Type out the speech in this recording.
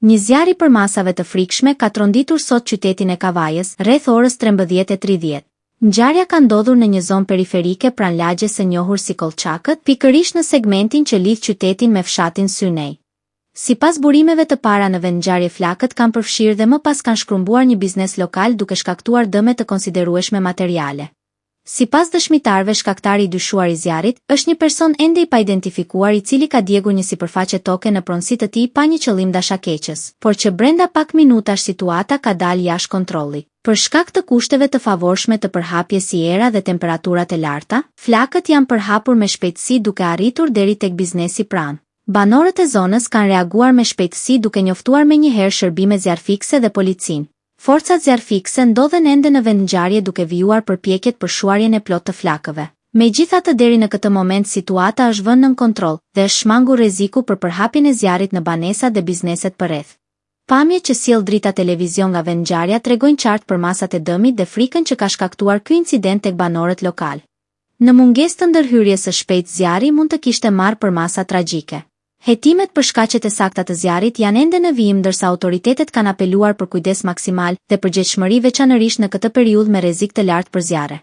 Një zjarr i përmasave të frikshme ka tronditur sot qytetin e Kavajës, rreth orës 13:30. Ngjarja ka ndodhur në një zonë periferike pranë lagjes së njohur si Kolçakët, pikërisht në segmentin që lidh qytetin me fshatin Synej. Sipas burimeve të para në vendngjarje, flakët kanë përfshirë dhe më pas kanë shkrumbuar një biznes lokal duke shkaktuar dëme të konsiderueshme materiale. Sipas dëshmitarëve, shkaktari i dyshuar i zjarrit është një person ende i paidentifikuar i cili ka djegur një sipërfaqe toke në pronësi të tij pa një qëllim dashakeqës, por që brenda pak minutash situata ka dalë jashtë kontrolli. Për shkak të kushteve të favorshme të përhapjes si era dhe temperaturat e larta, flakët janë përhapur me shpejtësi duke arritur deri tek biznesi pranë. Banorët e zonës kanë reaguar me shpejtësi duke njoftuar menjëherë shërbime zjarrfikse dhe policinë. Forcat zjarrfikse ndodhen ende në vendngjarje duke vijuar përpjekjet për shuarjen e plotë të flakëve. Megjithatë, deri në këtë moment situata është vënë nën kontroll dhe është shmangur rreziku për përhapjen e zjarrit në banesa dhe bizneset përreth. Pamjet që sjell drita televizion nga vendngjarja tregojnë qartë për masat e dëmit dhe frikën që ka shkaktuar ky incident tek banorët lokal. Në mungesë të ndërhyrjes së shpejtë, zjarri mund të kishte marrë për masa tragjike. Hetimet për shkaqet e sakta të zjarrit janë ende në vijim, ndërsa autoritetet kanë apeluar për kujdes maksimal dhe përgjegjësish veçanërisht në këtë periudhë me rrezik të lartë për zjarre.